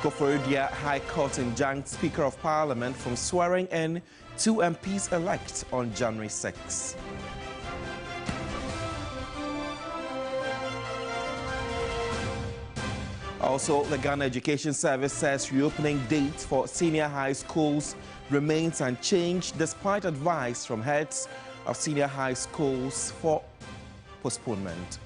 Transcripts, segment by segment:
Koforidua High Court injuncts Speaker of Parliament from swearing in 2 MPs-elect on January 6. Also, the Ghana Education Service says reopening dates for senior high schools remains unchanged despite advice from heads of senior high schools for postponement.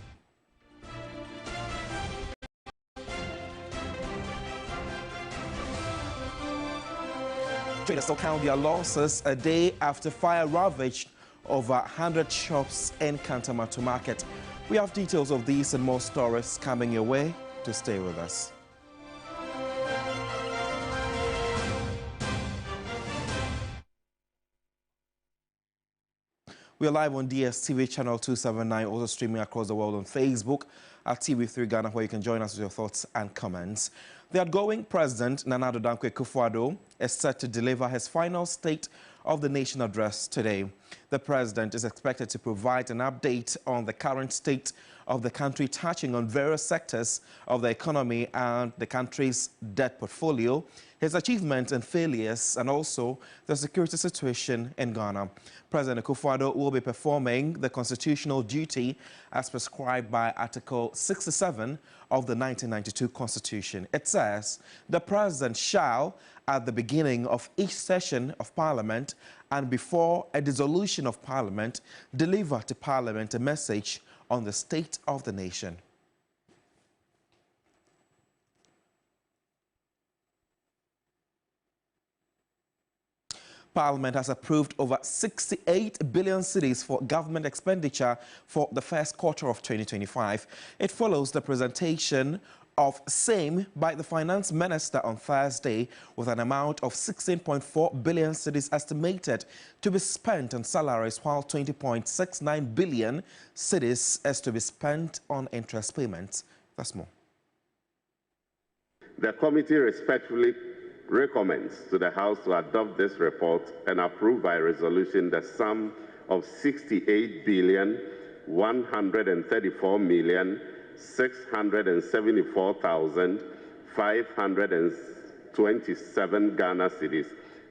Traders still count their losses a day after fire ravaged over 100 shops in Kantamatu Market. We have details of these and more stories coming your way. To stay with us. We are live on DSTV channel 279, also streaming across the world on Facebook at TV3 Ghana, where you can join us with your thoughts and comments. The outgoing President, Nana Addo Dankwa Akufo-Addo, is set to deliver his final State of the Nation address today. The President is expected to provide an update on the current state of the country, touching on various sectors of the economy and the country's debt portfolio, his achievements and failures, and also the security situation in Ghana. President Akufo-Addo will be performing the constitutional duty as prescribed by Article 67 of the 1992 Constitution. It says the President shall, at the beginning of each session of Parliament and before a dissolution of Parliament, deliver to Parliament a message on the state of the nation. Parliament has approved over 68 billion cedis for government expenditure for the first quarter of 2025. It follows the presentation of same by the Finance Minister on Thursday, with an amount of 16.4 billion cedis estimated to be spent on salaries, while 20.69 billion cedis is to be spent on interest payments. That's more. The committee respectfully recommends to the House to adopt this report and approve by resolution the sum of 68,134,674,527 Ghana cedis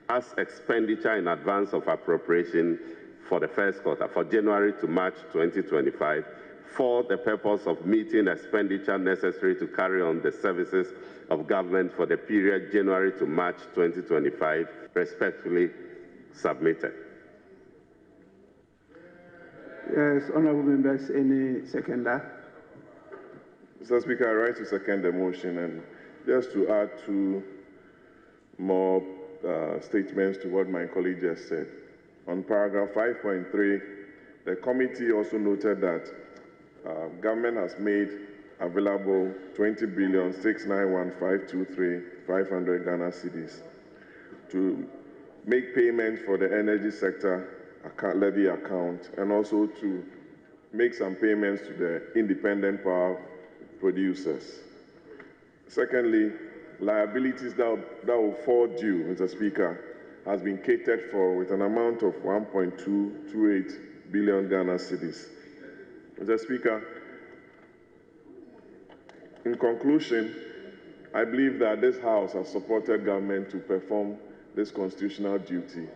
as expenditure in advance of appropriation for the first quarter, for January to March 2025, for the purpose of meeting expenditure necessary to carry on the services of government for the period January to March 2025, respectfully submitted. Yes, honourable members, any seconder? Mr. Speaker, I rise to second the motion, and just to add 2 more statements to what my colleague just said. On paragraph 5.3, the committee also noted that government has made available 20,691,523,500 Ghana cedis to make payments for the energy sector levy account, and also to make some payments to the independent power producers. Secondly, liabilities that will fall due, Mr. Speaker, has been catered for with an amount of 1.228 billion Ghana cedis. Mr. Speaker, in conclusion, I believe that this House has supported government to perform this constitutional duty,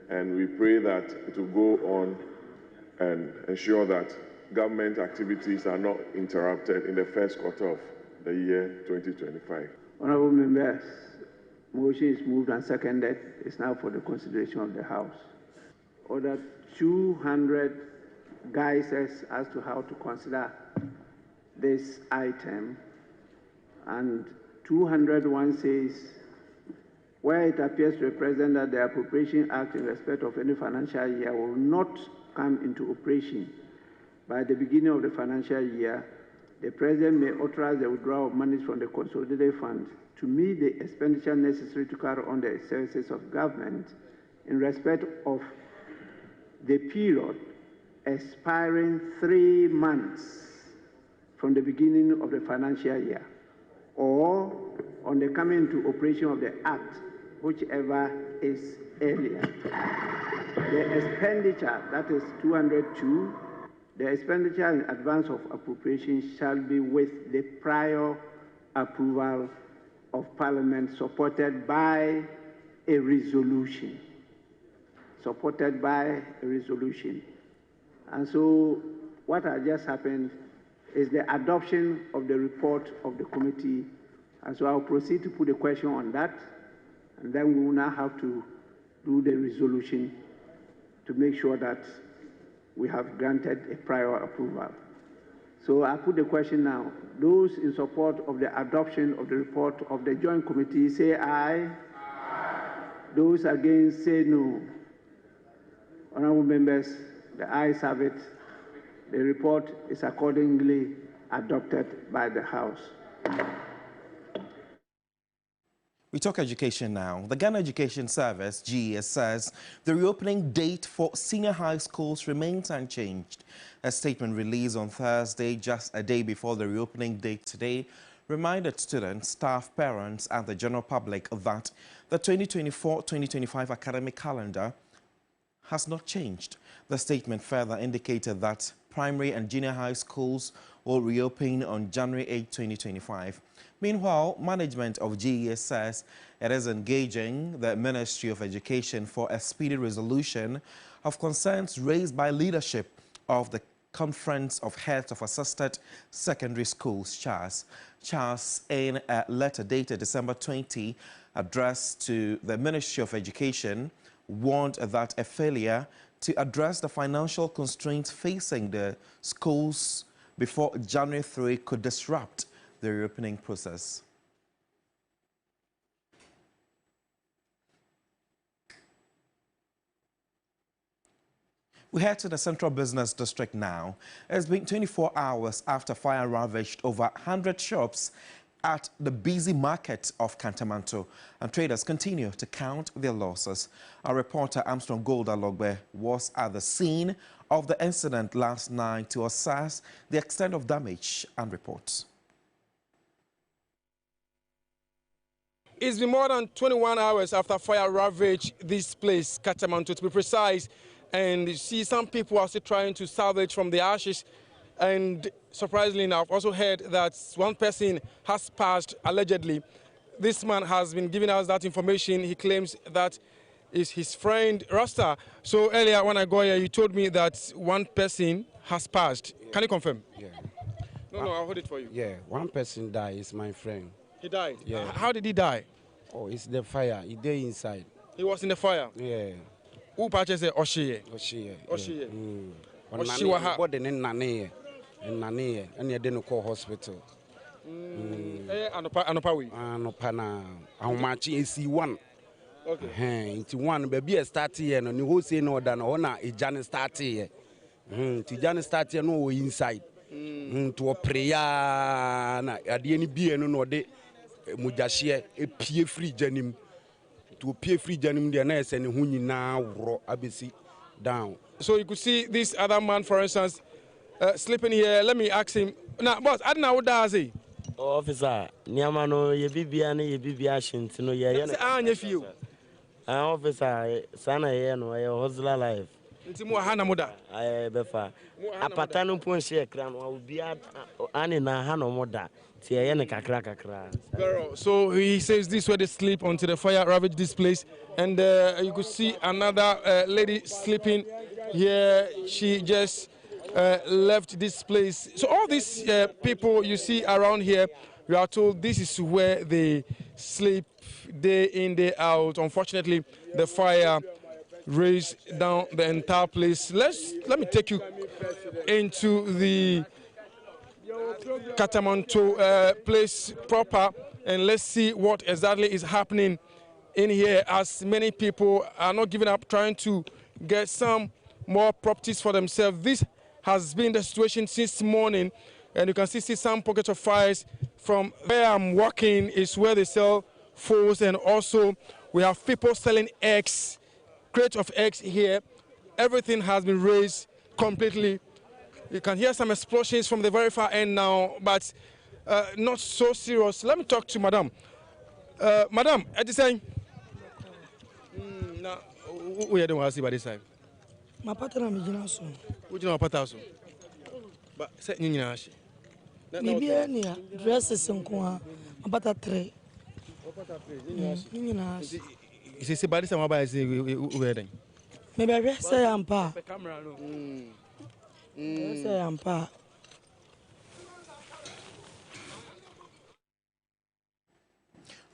and we pray that it will go on and ensure that government activities are not interrupted in the first quarter of the year 2025. Honourable members, motion is moved and seconded. It's now for the consideration of the House. Order 200 guises as to how to consider this item, and 201 says, where it appears to the President that the Appropriation Act in respect of any financial year will not come into operation by the beginning of the financial year, the President may authorize the withdrawal of monies from the Consolidated Fund to meet the expenditure necessary to carry on the services of government in respect of the period expiring 3 months from the beginning of the financial year, or on the coming into operation of the Act, whichever is earlier. The expenditure, that is 202, the expenditure in advance of appropriation shall be with the prior approval of Parliament supported by a resolution. Supported by a resolution. And so what has just happened is the adoption of the report of the committee. And so I'll proceed to put a question on that, and then we will now have to do the resolution to make sure that we have granted a prior approval. So I put the question now. Those in support of the adoption of the report of the Joint Committee, say aye. Aye. Those against, say no. Honorable members, the ayes have it. The report is accordingly adopted by the House. We talk education now. The Ghana Education Service, GES, says the reopening date for senior high schools remains unchanged. A statement released on Thursday, just a day before the reopening date today, reminded students, staff, parents and the general public that the 2024-2025 academic calendar has not changed. The statement further indicated that primary and junior high schools will reopen on January 8, 2025. Meanwhile, management of GES says it is engaging the Ministry of Education for a speedy resolution of concerns raised by leadership of the Conference of Heads of Assisted Secondary Schools, CHAS. CHAS, in a letter dated December 20, addressed to the Ministry of Education, warned that a failure to address the financial constraints facing the schools before January 3 could disrupt the reopening process. We head to the Central Business District now. It's been 24 hours after fire ravaged over 100 shops at the busy market of Kantamanto, and traders continue to count their losses. Our reporter Armstrong Goldalogbe was at the scene of the incident last night to assess the extent of damage and reports. It's been more than 21 hours after fire ravaged this place, Kantamanto to be precise, and you see some people are still trying to salvage from the ashes. And surprisingly, I've also heard that one person has passed, allegedly. This man has been giving us that information. He claims that is his friend, Rasta. So earlier when I got here, you told me that one person has passed. Yeah. Can you confirm? Yeah. No, I'll hold it for you. Yeah, one person died. It's my friend. He died? Yeah. How did he die? Oh, it's the fire. He died inside. He was in the fire? Yeah. Who purchased it? Oshiye? Oshiye. Oshiye. Oshiwa. What the name? Nane, and you didn't call hospital. Anopawi. Anopana. How much is he one? Okay. Into one baby a start here, and you say no than honor a Janet start here. To Janet start here, no inside. To a prayer, at the end be no de Mujashia, a peer free genim. To a peer free genim, the nurse and who you now raw abc down. So you could see this other man, for instance, sleeping here. Let me ask him. Now, boss, I don't know what does he? Officer, Niamano, ye bibiani, ye bibiashin, no, ye, you. Officer, Sana, no, I hosla life. It's more Hana Moda. I befa. A patano ponche cram, will be at Anina Hano Moda. So he says this where they sleep until the fire ravaged this place, and you could see another lady sleeping here. She just left this place. So all these people you see around here, we are told this is where they sleep day in, day out. Unfortunately, the fire raised down the entire place. Let me take you into the Kantamanto place proper, and let's see what exactly is happening in here, as many people are not giving up trying to get some more properties for themselves. This has been the situation since morning, and you can see some pockets of fires. From where I'm walking is where they sell foods, and also we have people selling eggs, crates of eggs here. Everything has been raised completely. You can hear some explosions from the very far end now, but not so serious. Let me talk to Madam. Madam, at this time, now, who you don't see by this time? My partner, I'm going to Who do you know about that? But say you know. Maybe any dresses and go about a tray. It's about some about wedding. Maybe I say I'm pa. Say I'm pa.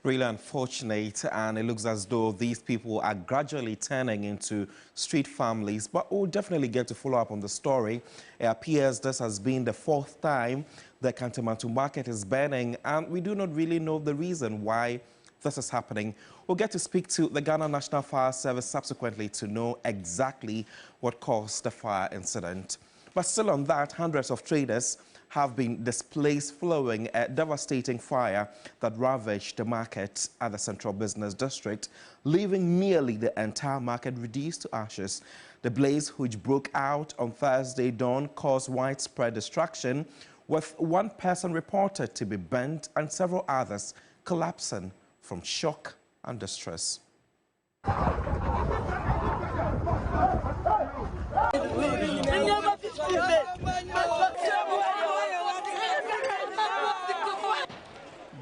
Really unfortunate, and it looks as though these people are gradually turning into street families, but we'll definitely get to follow up on the story. It appears this has been the 4th time the Kantamanto market is burning, and we do not really know the reason why this is happening. We'll get to speak to the Ghana National Fire Service subsequently to know exactly what caused the fire incident. But still on that, hundreds of traders have been displaced following a devastating fire that ravaged the market at the Central Business District, leaving nearly the entire market reduced to ashes. The blaze, which broke out on Thursday dawn, caused widespread destruction, with one person reported to be burnt and several others collapsing from shock and distress.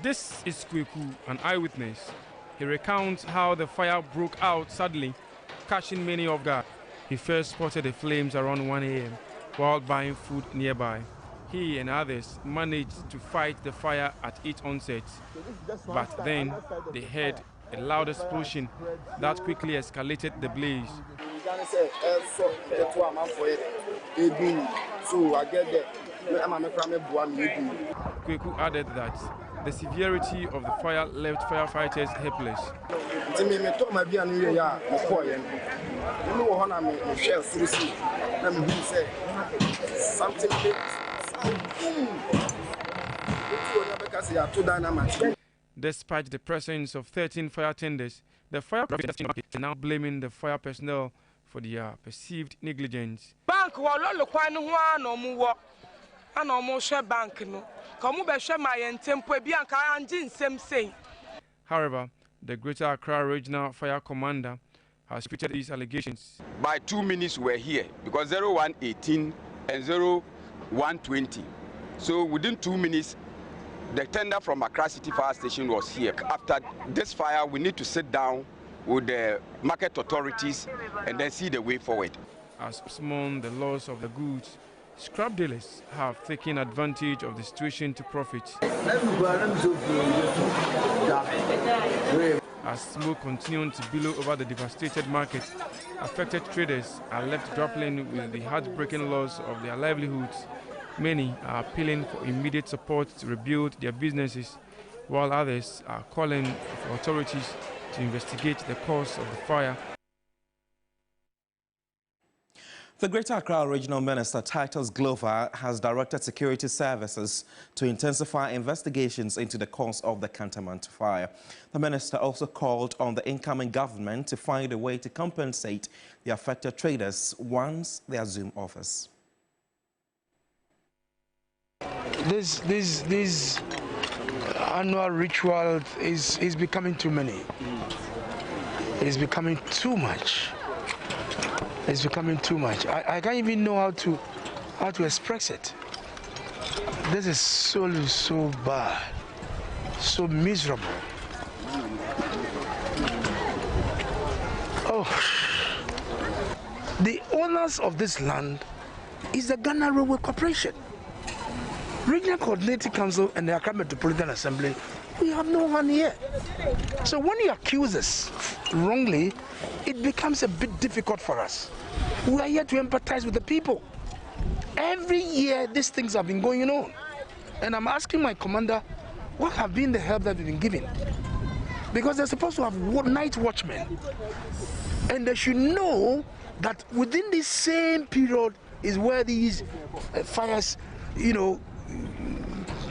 This is Kweku, an eyewitness. He recounts how the fire broke out suddenly, catching many off guard. He first spotted the flames around 1 a.m. while buying food nearby. He and others managed to fight the fire at its onset, but then they heard a loud explosion that quickly escalated the blaze. Kweku added that the severity of the fire left firefighters helpless. Despite the presence of 13 fire tenders, the fire are now blaming the fire personnel for their perceived negligence. However, the Greater Accra Regional Fire Commander has repeated these allegations. By 2 minutes we were here because 0118 and 0120. So within 2 minutes, the tender from Accra City Fire Station was here. After this fire, we need to sit down with the market authorities and then see the way forward. As mourn the loss of the goods, scrap dealers have taken advantage of the situation to profit. As smoke continues to billow over the devastated market, affected traders are left grappling with the heartbreaking loss of their livelihoods. Many are appealing for immediate support to rebuild their businesses, while others are calling for authorities to investigate the cause of the fire. The Greater Accra Regional Minister, Titus Glover, has directed security services to intensify investigations into the cause of the Kantamanto fire. The minister also called on the incoming government to find a way to compensate the affected traders once they assume office. This annual ritual is becoming too many. It's becoming too much. It's becoming too much. I can't even know how to express it. This is so bad, so miserable. Oh, the owners of this land is the Ghana Railway Corporation, Regional Coordinating Council, and the Accra Metropolitan Assembly. We have no one here. So when you accuse us wrongly, it becomes a bit difficult for us. We are here to empathize with the people. Every year, these things have been going on. And I'm asking my commander, what have been the help that we've been given? Because they're supposed to have night watchmen. And they should know that within this same period is where these fires,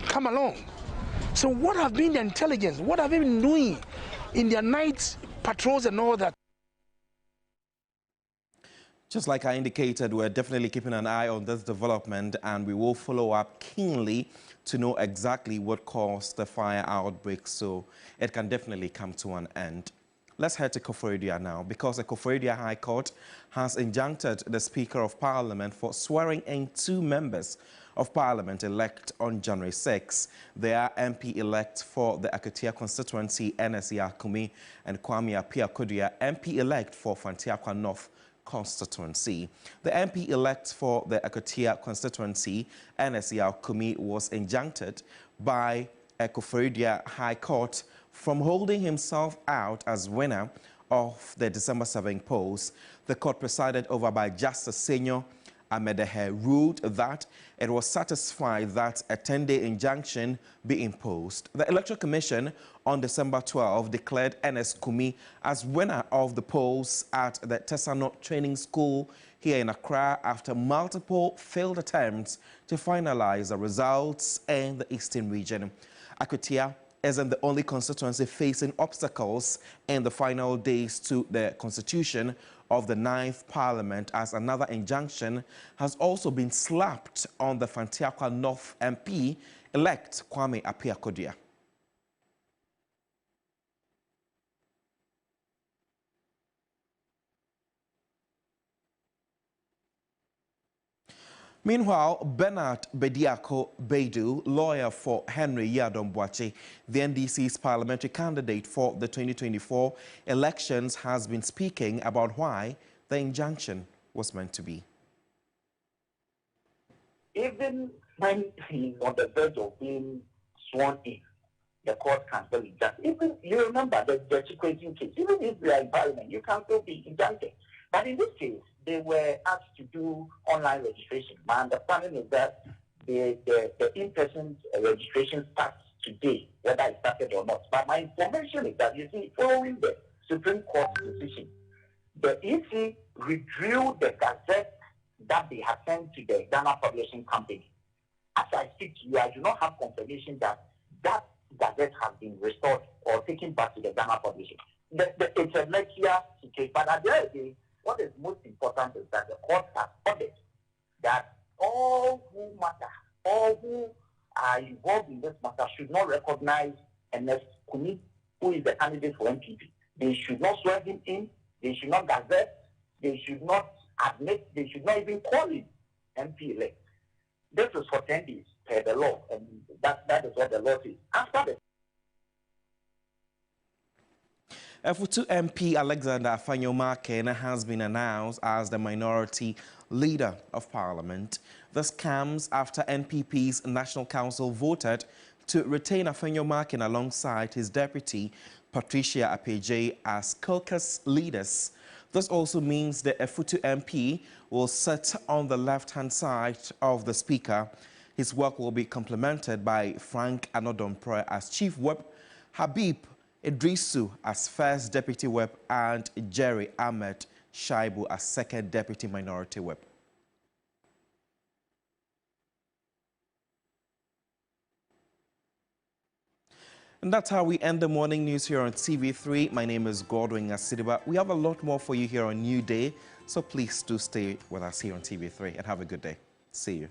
come along. So what have been the intelligence? What have they been doing in their night patrols and all that? Just like I indicated, we're definitely keeping an eye on this development, and we will follow up keenly to know exactly what caused the fire outbreak so it can definitely come to an end. Let's head to Koforidua now, because the Koforidua High Court has injuncted the Speaker of Parliament for swearing in 2 members of Parliament elect on January 6. They are MP-elect for the Akatia constituency, NSE Kumi, and Kwame Appiah-Kodua, MP-elect for Fantiakwa North constituency. The MP-elect for the Akatia constituency, NSE Kumi, was injuncted by Ekoforidua High Court from holding himself out as winner of the December 7 polls. The court, presided over by Justice Senior Amedehe, ruled that it was satisfied that a 10-day injunction be imposed. The Electoral Commission on December 12 declared NS Kumi as winner of the polls at the Tessanot Training School here in Accra after multiple failed attempts to finalize the results in the Eastern region. Akatia isn't the only constituency facing obstacles in the final days to the constitution of the 9th Parliament, as another injunction has also been slapped on the Fantiakwa North MP-elect Kwame Appiah-Kodua. Meanwhile, Bernard Bediako Baidu, lawyer for Henry Yadomi, the NDC's parliamentary candidate for the 2024 elections, has been speaking about why the injunction was meant to be. Even when he's on the verge of being sworn in, the court can still injunct. Even, you remember the sequencing case, even if we are in parliament, you can still be injuncted. But in this case, they were asked to do online registration. My understanding is that the in-person registration starts today, whether it started or not. But my information is that, you see, following the Supreme Court decision, the EC withdrew the gazette that they had sent to the Ghana Publishing Company. As I speak to you, I do not have confirmation that that gazette has been restored or taken back to the Ghana Publishing. It's a lecture situation, but at the end of the day, what is most important is that the court has ordered that all who matter, all who are involved in this matter should not recognize NS Kumi, who is the candidate for MPP. They should not swear him in, they should not gazette, they should not admit, they should not even call him MP-elect. This is for 10 days per the law, and that is what the law says. After the F2 MP Alexander Afanyomake has been announced as the minority leader of Parliament. This comes after NPP's National Council voted to retain Afanyomake alongside his deputy Patricia Appiah as caucus leaders. This also means the F2 MP will sit on the left-hand side of the Speaker. His work will be complemented by Frank Anodompre as Chief Whip, Habib Idrisu as First Deputy Whip, and Jerry Ahmed Shaibu as Second Deputy Minority Whip. And that's how we end the morning news here on TV3. My name is Godwin Asidiba. We have a lot more for you here on New Day, so please do stay with us here on TV3 and have a good day. See you.